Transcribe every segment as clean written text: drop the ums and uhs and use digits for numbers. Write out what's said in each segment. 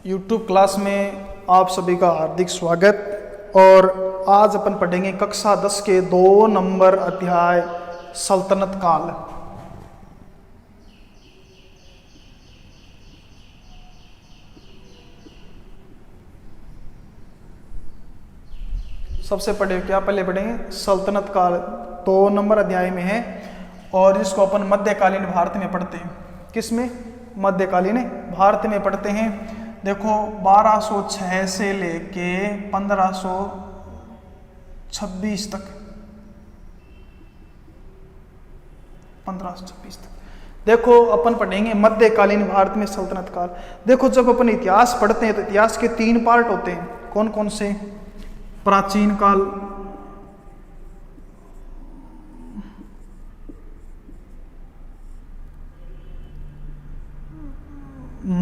YouTube class में आप सभी का हार्दिक स्वागत। और आज अपन पढ़ेंगे कक्षा 10 के 2 नंबर अध्याय सल्तनत काल। सबसे पहले पढ़ेंगे सल्तनत काल, 2 नंबर अध्याय में है और इसको अपन मध्यकालीन भारत में पढ़ते हैं। किस में? मध्यकालीन भारत में पढ़ते हैं। देखो 1206 से लेके 1526 तक, 1526 तक देखो अपन पढ़ेंगे मध्यकालीन भारत में सल्तनत काल। देखो जब अपन इतिहास पढ़ते हैं तो इतिहास के 3 पार्ट होते हैं। कौन कौन से? प्राचीन काल,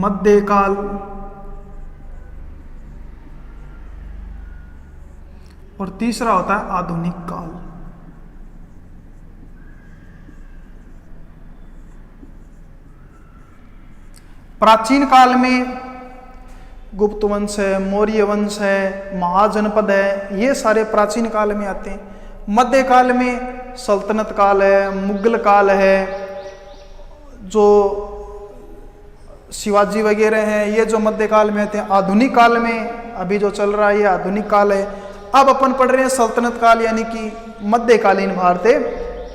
मध्यकाल और तीसरा होता है आधुनिक काल। प्राचीन काल में गुप्त वंश है, मौर्य वंश है, महाजनपद है, ये सारे प्राचीन काल में आते हैं। मध्य काल में सल्तनत काल है, मुगल काल है, जो शिवाजी वगैरह हैं, ये जो मध्य काल में आते हैं। आधुनिक काल में अभी जो चल रहा है ये आधुनिक काल है। अब अपन पढ़ रहे हैं सल्तनत काल यानी कि मध्यकालीन भारत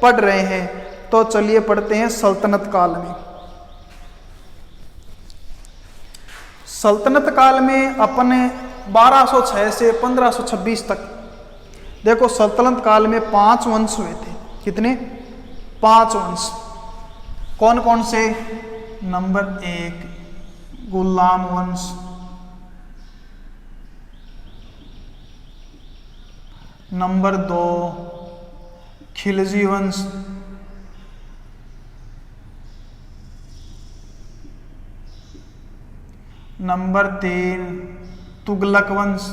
पढ़ रहे हैं। तो चलिए पढ़ते हैं सल्तनत काल में। सल्तनत काल में अपने 1206 से 1526 तक देखो सल्तनत काल में 5 वंश हुए थे। कितने? 5 वंश। कौन कौन से? नंबर 1 गुलाम वंश, नंबर 2 खिलजी वंश, नंबर 3 तुगलक वंश,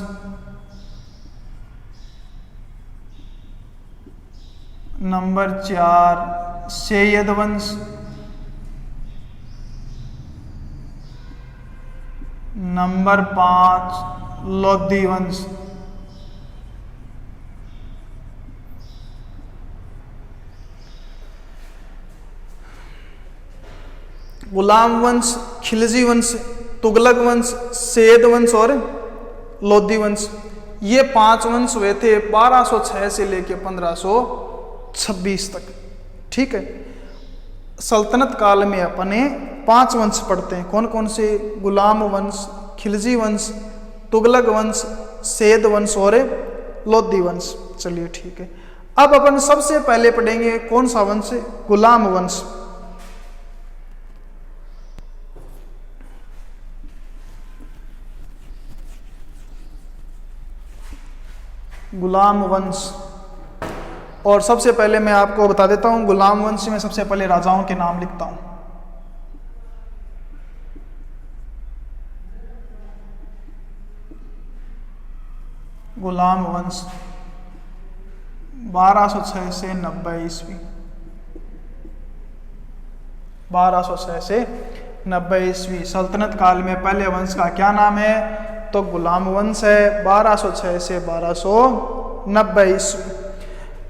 नंबर 4 सैयद वंश, नंबर 5 लोधी वंश। गुलाम वंश, खिलजी वंश, तुगलक वंश, सैयद वंश और लोधी वंश, ये 5 वंश हुए थे 1206 से लेके 1526 तक। ठीक है। सल्तनत काल में अपने 5 वंश पढ़ते हैं। कौन कौन से? गुलाम वंश, खिलजी वंश, तुगलक वंश, सैयद वंश और लोधी वंश। चलिए ठीक है। अब अपन सबसे पहले पढ़ेंगे कौन सा वंश? गुलाम वंश। गुलाम वंश। और सबसे पहले मैं आपको बता देता हूं, गुलाम वंश में सबसे पहले राजाओं के नाम लिखता हूं। गुलाम वंश 1206 से 90 ईस्वी, 1206 से 90 ईस्वी सल्तनत काल में पहले वंश का क्या नाम है? तो गुलाम वंश है, 1206 से 1290 ईस्वी।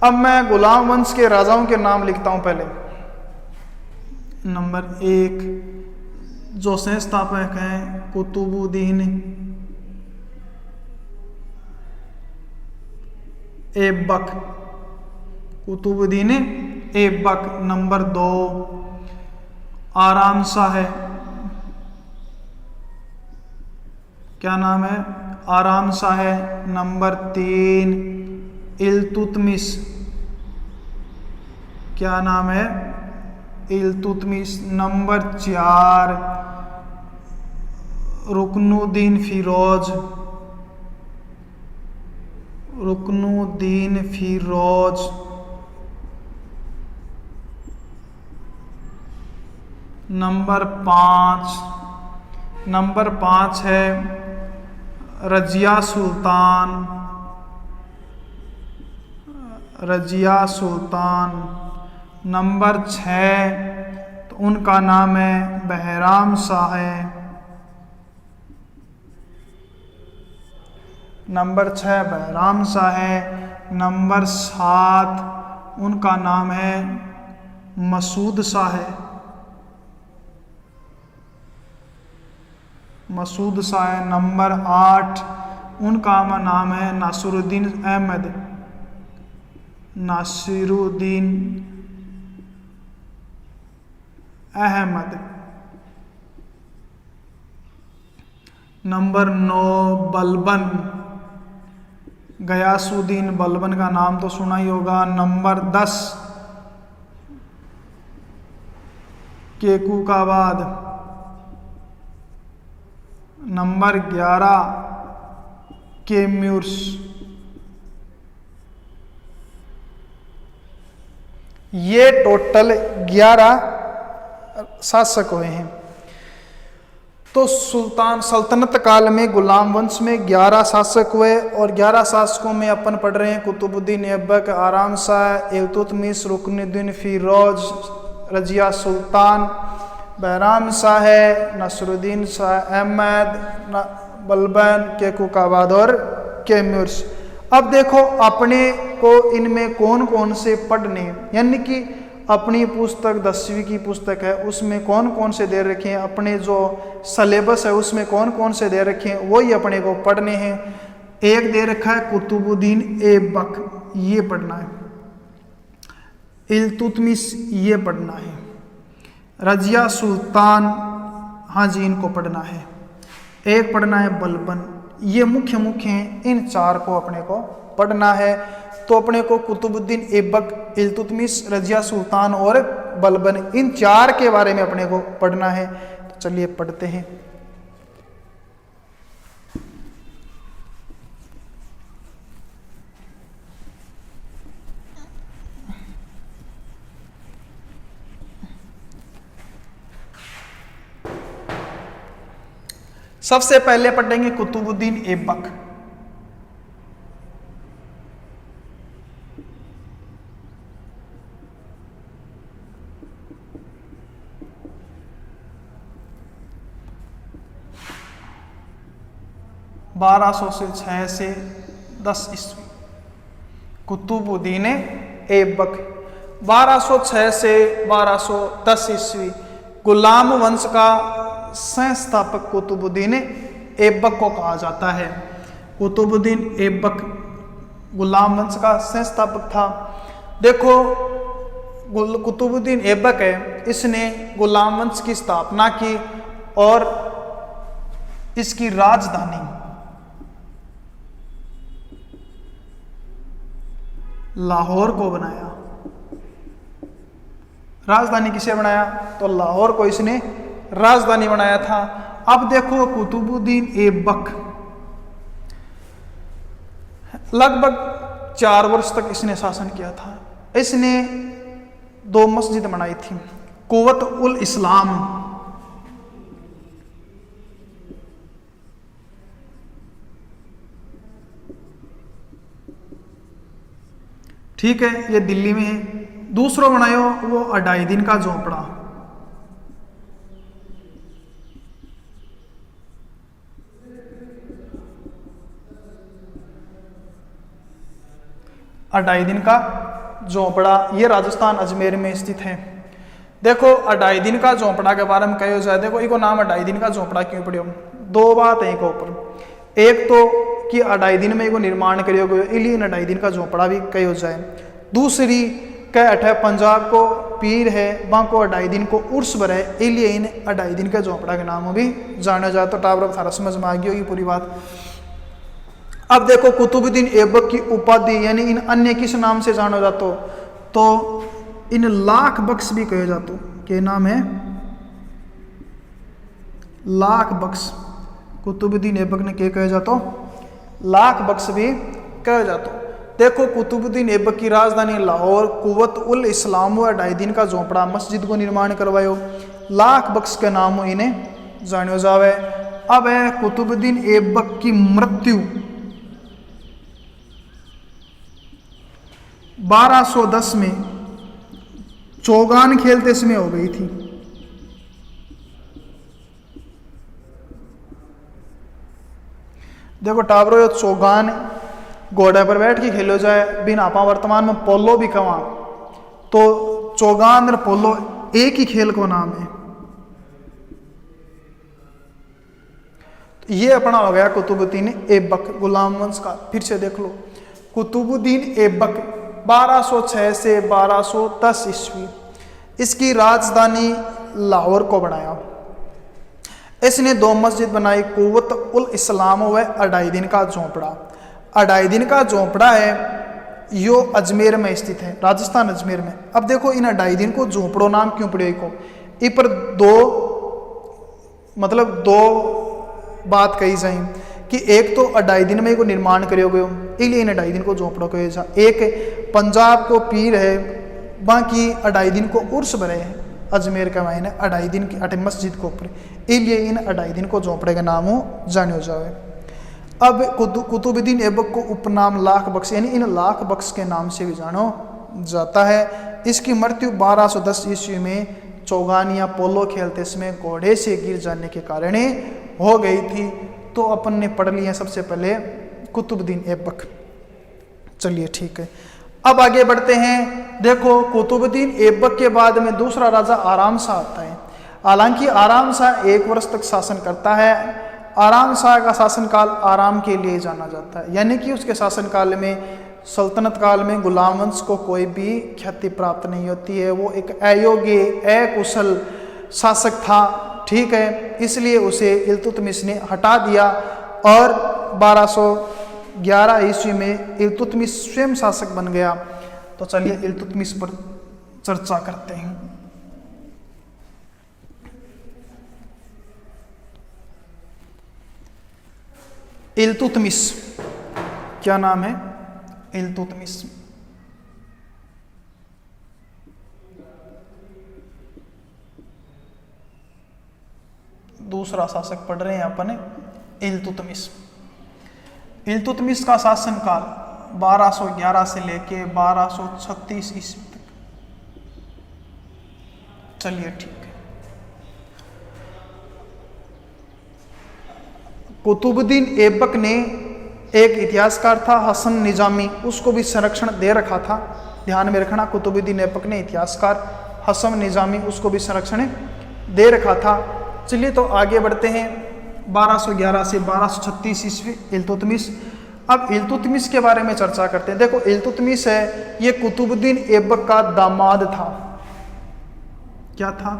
अब मैं गुलाम वंश के राजाओं के नाम लिखता हूं पहले। नंबर 1 जो संस्थापक हैं कुतुबुद्दीन ऐबक, कुतुबुद्दीन ऐबक। नंबर 2 आराम शाह है। क्या नाम है? आराम शाह है। नंबर 3 इल्तुतमिश। क्या नाम है? इल्तुतमिश। नंबर 4 रुकनुद्दीन फिरोज, रुकनुद्दीन फिरोज। नंबर 5 है रजिया सुल्तान, रजिया सुल्तान। नंबर 6 तो उनका नाम है बहराम शाह है। नंबर 6 बहराम शाह है। नंबर 7 उनका नाम है मसूद शाह है, मसूद शाह है। नंबर 8 उनका नाम है नासिरुद्दीन अहमद, नासिरुद्दीन अहमद। नंबर 9 बलबन, गयासुद्दीन बलबन का नाम तो सुना ही होगा। नंबर 10 केकूकाबाद। नंबर 11 केम्यूर्स। ये टोटल 11 शासक हुए हैं। तो सुल्तान सल्तनत काल में गुलाम वंश में 11 शासक हुए, और 11 शासकों में अपन पढ़ रहे हैं कुतुबुद्दीन ऐबक, आराम शाह, इल्तुतमिश, रुकनुद्दीन फिरोज, रजिया सुल्तान, बहराम शाह है, नसरुद्दीन शाह अहमद, बलबन, केकूकाबाद और कैम्यूर्स। अब देखो अपने को इनमें कौन कौन से पढ़ने, यानी कि अपनी पुस्तक 10वीं की पुस्तक है उसमें कौन कौन से दे रखे हैं, अपने जो सलेबस है उसमें कौन कौन से दे रखे हैं, वही अपने को पढ़ने हैं। एक दे रखा है कुतुबुद्दीन ऐबक, ये पढ़ना है। इल्तुतमिश, ये पढ़ना है। रजिया सुल्तान, हाँ जी इनको पढ़ना है। एक पढ़ना है बलबन, ये मुख्य मुख्य हैं, इन 4 को अपने को पढ़ना है। तो अपने को कुतुबुद्दीन ऐबक, इल्तुतमिश, रजिया सुल्तान और बलबन, इन 4 के बारे में अपने को पढ़ना है। तो चलिए पढ़ते हैं। सबसे पहले पढ़ेंगे कुतुबुद्दीन ऐबक। (1206 से 10 ईस्वी) कुतुबुद्दीन ऐबक। 1206 से 1210 ईस्वी गुलाम वंश का संस्थापक कुतुबुद्दीन ऐबक को कहा जाता है। कुतुबुद्दीन ऐबक गुलाम वंश का संस्थापक था। देखो कुतुबुद्दीन ऐबक है, इसने गुलाम वंश की स्थापना की और इसकी राजधानी लाहौर को बनाया। राजधानी किसे बनाया? तो लाहौर को इसने राजधानी बनाया था। अब देखो कुतुबुद्दीन ऐबक लगभग 4 वर्ष तक इसने शासन किया था। इसने 2 मस्जिद बनाई थी, कुव्वत उल इस्लाम, ठीक है, ये दिल्ली में है। दूसरा बनायो वो अढ़ाई दिन का झोपड़ा, अढ़ाई दिन का झोपड़ा, ये राजस्थान अजमेर में स्थित है। देखो अढ़ाई दिन का झोपड़ा के बारे में कहो जाए, देखो इको नाम अढ़ाई दिन का झोपड़ा क्यों पड़ियो? 2 बात है इको ऊपर। एक तो कि अढ़ाई दिन में इको निर्माण करियो गयो, इलिए अढ़ाई दिन का झोपड़ा भी कहो जाए। दूसरी कह अठे पंजाब को पीर है, वहाँ को अढ़ाई दिन को उर्स बर है, इसलिए इन अढ़ाई दिन के झोपड़ा के नाम भी जाना जाए। तो टावर थारा समझ में आ गई होगी पूरी बात। अब देखो कुतुबुद्दीन ऐबक की उपाधि यानी इन अन्य किस नाम से जाना जातो? तो इन लाख बख्श भी कहे जातो। क्या नाम है? लाख बख्श। कुतुबुद्दीन ऐबक ने क्या कहे जातो? लाख बख्श भी कहे जातो। देखो कुतुबुद्दीन ऐबक की राजधानी लाहौर, कुव्वत उल इस्लाम हुआ, अढ़ाई दिन का झोपड़ा, मस्जिद को निर्माण करवायो, लाख बख्श के नाम इन्हें जानो जावे। अब है कुतुबुद्दीन ऐबक की मृत्यु 1210 में चौगान खेलते समय हो गई थी। देखो टाबरो यो चौगान घोड़े पर बैठ के खेलो जाए बिन आपा वर्तमान में पोलो भी कवा, तो चौगान और पोलो एक ही खेल को नाम है। तो ये अपना हो गया कुतुबुद्दीन ऐबक गुलाम वंश का। फिर से देख लो, कुतुबुद्दीन ऐबक 1206 से 1210 ईस्वी, इसकी राजधानी लाहौर को बनाया। इसने 2 मस्जिद बनाई, कुव्वत उल इस्लाम व अढ़ाई दिन का झोंपड़ा। अढ़ाई दिन का झोंपड़ा है यो अजमेर में स्थित है, राजस्थान अजमेर में। अब देखो इन अढ़ाई दिन को झोंपड़ो नाम क्यों पड़े को, इन पर दो बात कही जाए कि एक तो अढ़ाई दिन में को निर्माण करो गयो, इसलिए इन अढ़ाई दिन को झोंपड़ो कहे जा। एक पंजाब को पीर है, बाकी अढ़ाई दिन को उर्स भरे है अजमेर का मायने अढ़ाई दिन की अटे मस्जिद को ऊपर, इसलिए इन अढ़ाई दिन को झोंपड़े के नाम जाने जावे। अब कुतुबुद्दीन ऐबक को उपनाम लाख बख्श यानी इन लाख बख्श के नाम से भी जानो जाता है। इसकी मृत्यु 1210 ईस्वी में चौगान या पोलो खेलते समय घोड़े से गिर जाने के कारण हो गई थी। तो अपन ने पढ़ लिया सबसे पहले कुतुबुद्दीन ऐबक। चलिए ठीक है, अब आगे बढ़ते हैं। देखो कुतुबुद्दीन ऐबक के बाद में दूसरा राजा आराम शाह आता है। हालांकि आराम शाह 1 वर्ष तक शासन करता है। आराम शाह का शासनकाल आराम के लिए जाना जाता है, यानी कि उसके शासनकाल में सल्तनत काल में गुलाम वंश को कोई भी ख्याति प्राप्त नहीं होती है। वो एक अयोग्य अकुशल शासक था, ठीक है, इसलिए उसे इल्तुतमिश ने हटा दिया और 1211 ईस्वी में इल्तुतमिश स्वयं शासक बन गया। तो चलिए इल्तुतमिश पर चर्चा करते हैं। इल्तुतमिश क्या नाम है? इल्तुतमिश। दूसरा शासक पढ़ रहे हैं अपन इल्तुतमिश। इल्तुतमिश का शासनकाल 1211 से लेके 1236 ईस्वी तक। चलिए ठीक है। कुतुबुद्दीन ऐबक ने एक इतिहासकार था हसन निजामी, उसको भी संरक्षण दे रखा था। ध्यान में रखना, कुतुबुद्दीन ऐबक ने इतिहासकार हसन निजामी उसको भी संरक्षण दे रखा था। चलिए तो आगे बढ़ते हैं। 1211 से 1236 ईस्वी इल्तुतमिश। अब इल्तुतमिश के बारे में चर्चा करते हैं। देखो इल्तुतमिश है, ये कुतुबुद्दीन ऐबक का दामाद था। क्या था?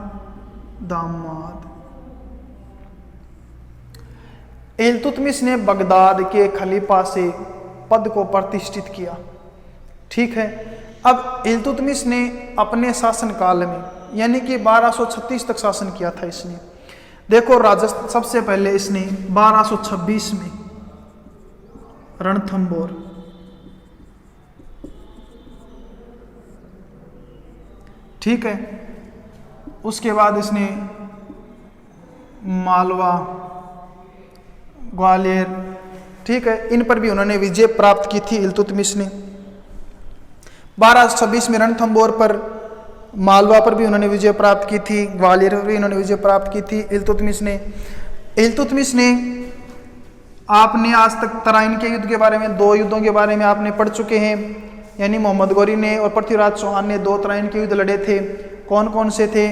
दामाद। इल्तुतमिश ने बगदाद के खलीफा से पद को प्रतिष्ठित किया, ठीक है। अब इल्तुतमिश ने अपने शासनकाल में यानी कि 1236 तक शासन किया था इसने। देखो राजस्थान सबसे पहले इसने 1226 में रणथंबोर, ठीक है, उसके बाद इसने मालवा, ग्वालियर, ठीक है, इन पर भी उन्होंने विजय प्राप्त की थी इल्तुतमिश ने। 1226 में रणथंबोर पर, मालवा पर भी उन्होंने विजय प्राप्त की थी, ग्वालियर पर भी उन्होंने विजय प्राप्त की थी इल्तुतमिश ने। इल्तुतमिश ने आपने आज तक तराइन के युद्ध के बारे में, 2 युद्धों के बारे में आपने पढ़ चुके हैं, यानी मोहम्मद गौरी ने और पृथ्वीराज चौहान ने 2 तराइन के युद्ध लड़े थे। कौन कौन से थे?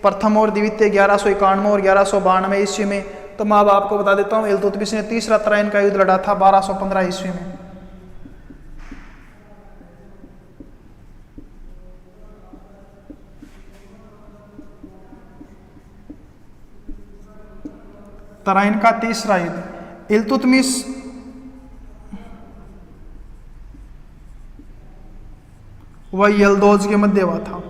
प्रथम और द्वितीय 1191 और 1192 ईस्वी में। तो मैं अब आपको बता देता हूँ, इल्तुतमिश ने तीसरा तराइन का युद्ध लड़ा था 1215 ईस्वी में। तराइन का तीसरा युद्ध इल्तुतमिश व यल्दौज के मध्य हुआ था।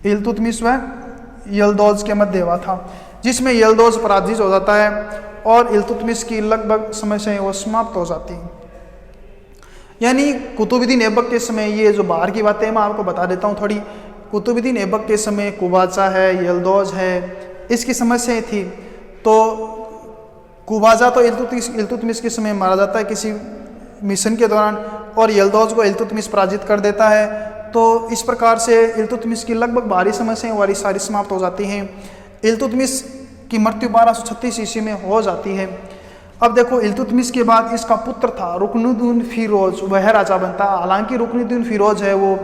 इल्तुतमिश व यल्दौज के मध्य हुआ था, जिसमें यल्दौज पराजित हो जाता है और इल्तुतमिश की लगभग समस्याएं वो समाप्त हो जाती हैं। यानी कुतुबुद्दीन ऐबक के समय, ये जो बाहर की बातें मैं आपको बता देता हूँ थोड़ी। कुतुबुद्दीन ऐबक के समय कुबाचा है, यल्दौज है, इसकी समस्याएं थी। तो कुबाचा तो इल्तुतमिश के समय मारा जाता है किसी मिशन के दौरान, और यल्दौज को इल्तुतमिश पराजित कर देता है। तो इस प्रकार से इल्तुतमिश की लगभग बाहरी समस्याएं वाली सारी समाप्त हो जाती हैं। इल्तुतमिश की मृत्यु 1236 ईस्वी में हो जाती है। अब देखो इल्तुतमिश के बाद इसका पुत्र था रुकनुद्दीन फिरोज, वह राजा बनता। हालांकि रुकनुद्दीन फिरोज है वो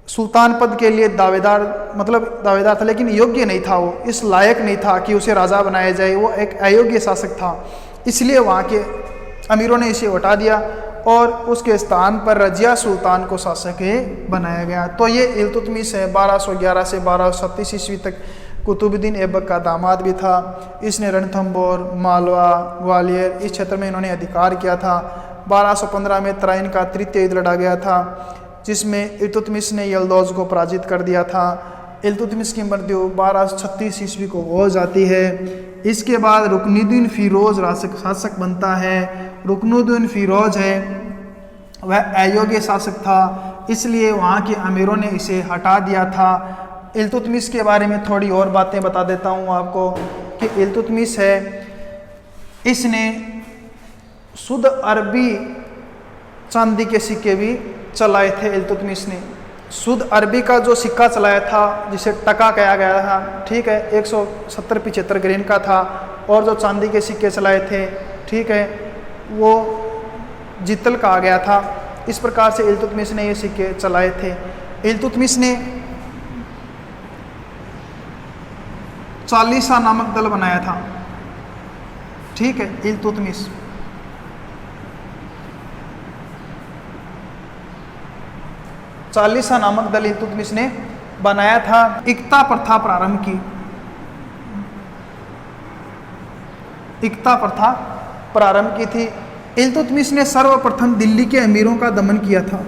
सुल्तान पद के लिए दावेदार था, लेकिन योग्य नहीं था, वो इस लायक नहीं था कि उसे राजा बनाया जाए, वो एक अयोग्य शासक था। इसलिए वहाँ के अमीरों ने इसे हटा दिया और उसके स्थान पर रजिया सुल्तान को शासक बनाया गया। तो ये इल्तुतमिश है 1211 से 1237 ईस्वी तक कुतुबुद्दीन ऐबक का दामाद भी था। इसने रणथंबोर, मालवा, ग्वालियर इस क्षेत्र में इन्होंने अधिकार किया था। 1215 में तराइन का तृतीय युद्ध लड़ा गया था, जिसमें इल्तुतमिश ने यल्दौज को पराजित कर दिया था। इल्तुतमिश की मृत्यु 1236 ईस्वी को हो जाती है। इसके बाद रुकनुद्दीन फिरोज शासक बनता है। रुकनुद्दीन फिरोज है वह अयोग्य शासक था, इसलिए वहाँ के अमीरों ने इसे हटा दिया था। इल्तुतमिश के बारे में थोड़ी और बातें बता देता हूँ आपको कि इल्तुतमिश है, इसने शुद्ध अरबी चांदी के सिक्के भी चलाए थे। इल्तुतमिश ने शुद्ध अरबी का जो सिक्का चलाया था जिसे टका कहा गया था, ठीक है, 170-75 ग्रेन का था। और जो चांदी के सिक्के चलाए थे, ठीक है, वो जितल कहा गया था। इस प्रकार से इल्तुतमिश ने ये सिक्के चलाए थे। इल्तुतमिश ने चालीसा नामक दल बनाया था, ठीक है। इल्तुतमिश चालीसा नामक दल इल्तुतमिश ने बनाया था। इक्ता प्रथा प्रारंभ की, इक्ता प्रथा प्रारंभ की थी। इल्तुतमिश ने सर्वप्रथम दिल्ली के अमीरों का दमन किया था।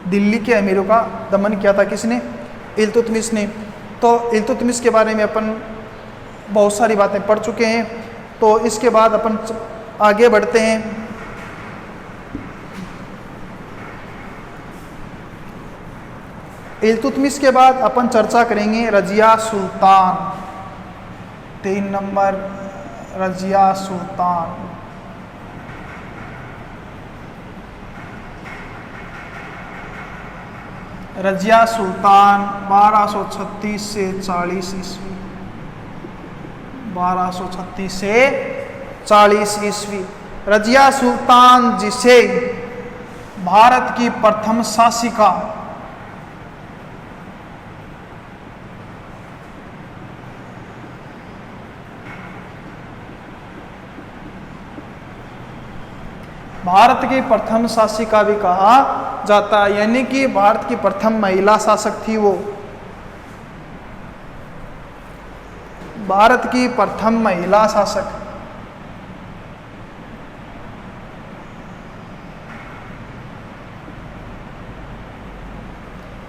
दिल्ली के अमीरों का दमन किया था किसने? इल्तुतमिश ने। तो इल्तुतमिश के बारे में अपन बहुत सारी बातें पढ़ चुके हैं, तो इसके बाद अपन आगे बढ़ते हैं। इल्तुतमिश के बाद अपन चर्चा करेंगे रजिया सुल्तान। 3 नंबर रजिया सुल्तान। रजिया सुल्तान 1236 से 40 ईस्वी, 1236 से 40 ईस्वी। रजिया सुल्तान जिसे भारत की प्रथम शासिका भारत की प्रथम शासिका भी कहा जाता है, यानी कि भारत की प्रथम महिला शासक थी वो। भारत की प्रथम महिला शासक।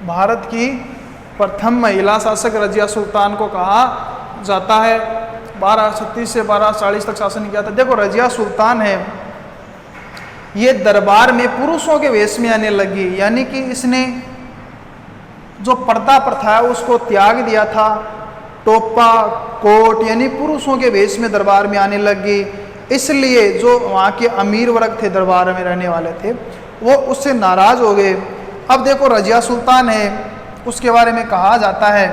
भारत की प्रथम महिला शासक रजिया सुल्तान को कहा जाता है। 1236 से 1240 तक शासन किया था। देखो रजिया सुल्तान है, ये दरबार में पुरुषों के वेश में आने लगी, यानी कि इसने जो पर्दा प्रथा है उसको त्याग दिया था। टोपा, कोट, यानी पुरुषों के वेश में दरबार में आने लगी। इसलिए जो वहाँ के अमीर वर्ग थे, दरबार में रहने वाले थे, वो उससे नाराज हो गए। अब देखो रजिया सुल्तान है, उसके बारे में कहा जाता है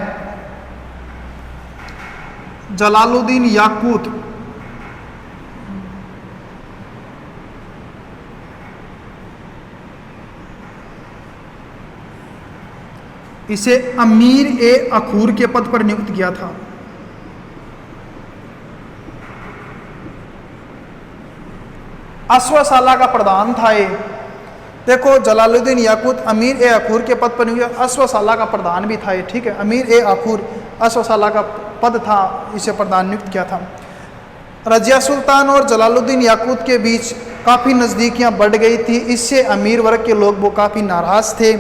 जलालुद्दीन याकूत इसे अमीर ए अखूर के पद पर नियुक्त किया था। अश्वशाला का प्रधान था ये। देखो जलालुद्दीन याकूत अमीर ए अखूर के पद पर नियुक्त, अश्वशाला का प्रधान भी था ये, ठीक है। अमीर ए अखूर अश्वशाला का पद था, इसे प्रधान नियुक्त किया था। रजिया सुल्तान और जलालुद्दीन याकूत के बीच काफ़ी नज़दीकियाँ बढ़ गई थी। इससे अमीर वर्ग के लोग वो काफ़ी नाराज़ थे,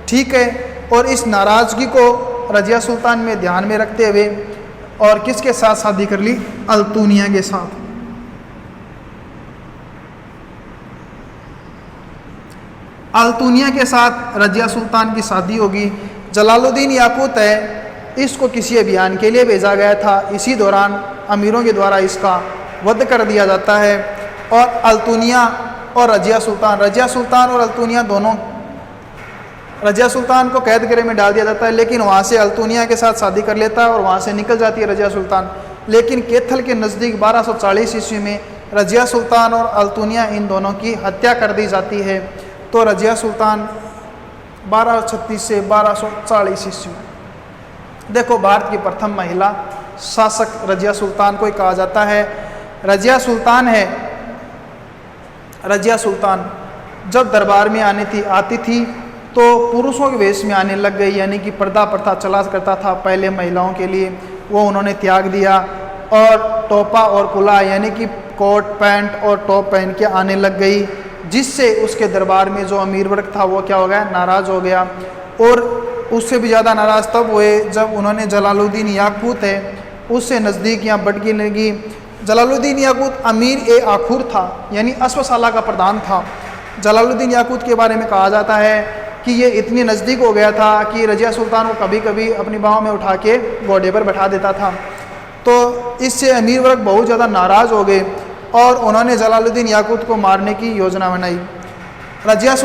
ठीक है। और इस नाराज़गी को रजिया सुल्तान में ध्यान में रखते हुए और किसके साथ शादी कर ली? अल्तुनिया के साथ। अल्तुनिया के साथ रजिया सुल्तान की शादी होगी। जलालुद्दीन याकूत है, इसको किसी अभियान के लिए भेजा गया था। इसी दौरान अमीरों के द्वारा इसका वध कर दिया जाता है। और अल्तुनिया और रजिया सुल्तान और अल्तुनिया दोनों रजिया सुल्तान को कैद गृह में डाल दिया जाता है, लेकिन वहाँ से अल्तुनिया के साथ शादी कर लेता है और वहाँ से निकल जाती है रजिया सुल्तान। लेकिन कैथल के नज़दीक 1240 ईस्वी में रजिया सुल्तान और अल्तुनिया इन दोनों की हत्या कर दी जाती है। तो रजिया सुल्तान 1236 से 1240 ईस्वी। देखो, भारत की प्रथम महिला शासक रजिया सुल्तान को ही कहा जाता है। रजिया सुल्तान जब दरबार में आती थी तो पुरुषों के वेश में आने लग गई, यानी कि पर्दा प्रथा चला करता था पहले महिलाओं के लिए, वो उन्होंने त्याग दिया और टोपा और कुला यानी कि कोट पैंट और टॉप पहन के आने लग गई, जिससे उसके दरबार में जो अमीर वर्ग था वो क्या हो गया, नाराज़ हो गया। और उससे भी ज़्यादा नाराज़ तब हुए जब उन्होंने जलालुद्दीन याकूत है उससे नज़दीक यहाँ बढ़ने लगी। जलालुद्दीन याकूत अमीर ए आखुर था, यानी अश्वशाला का प्रधान था। जलालुद्दीन याकूत के बारे में कहा जाता है कि ये इतनी नज़दीक हो गया था कि रजिया सुल्तान को कभी कभी अपनी बाहों में उठा के घोड़े पर बैठा देता था। तो इससे अमीर वर्ग बहुत ज़्यादा नाराज़ हो गए और उन्होंने जलालुद्दीन याकूत को मारने की योजना बनाई। रजिया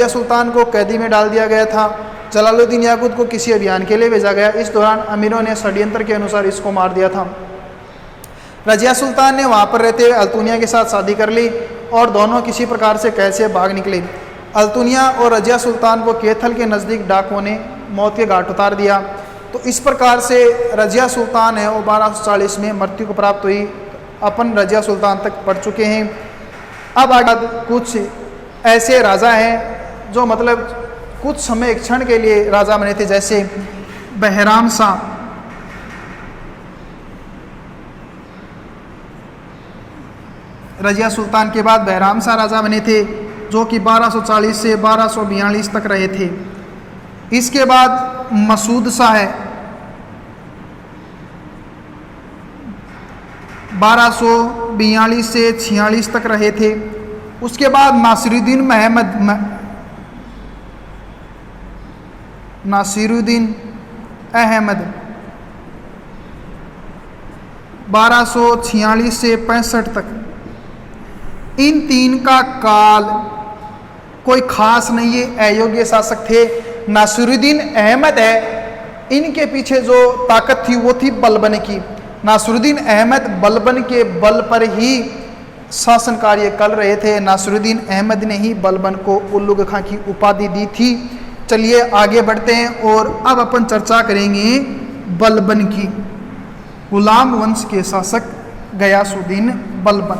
सुल्तान को कैदी में डाल दिया गया था। जलालुद्दीन याकूत को किसी अभियान के लिए भेजा गया। इस दौरान अमीरों ने षड्यंत्र के अनुसार इसको मार दिया था। रजिया सुल्तान ने वहाँ पर रहते हुए अल्तुनिया के साथ शादी कर ली और दोनों किसी प्रकार से कैसे भाग निकले। अल्तुनिया और रजिया सुल्तान को कैथल के नज़दीक डाकुओं ने मौत के घाट उतार दिया। तो इस प्रकार से रजिया सुल्तान है वो 1240 में मृत्यु को प्राप्त हुई। अपन रजिया सुल्तान तक पढ़ चुके हैं। अब आगे कुछ ऐसे राजा हैं जो मतलब कुछ समय एक क्षण के लिए राजा बने थे, जैसे बहराम शाह। रजिया सुल्तान के बाद बहराम शाह राजा बने थे, जो कि 1240 से 1242 तक रहे थे। इसके बाद मसूद शाह है, 1242 से 46 तक रहे थे। उसके बाद नासिरुद्दीन अहमद 1246 से 65 तक। इन तीन का काल कोई खास नहीं है, अयोग्य शासक थे। नासिरुद्दीन अहमद है, इनके पीछे जो ताकत थी वो थी बलबन की। नासिरुद्दीन अहमद बलबन के बल पर ही शासन कार्य कर रहे थे। नासिरुद्दीन अहमद ने ही बलबन को उल्लुग खां की उपाधि दी थी। चलिए आगे बढ़ते हैं और अब अपन चर्चा करेंगे बलबन की। गुलाम वंश के शासक गयासुद्दीन बलबन।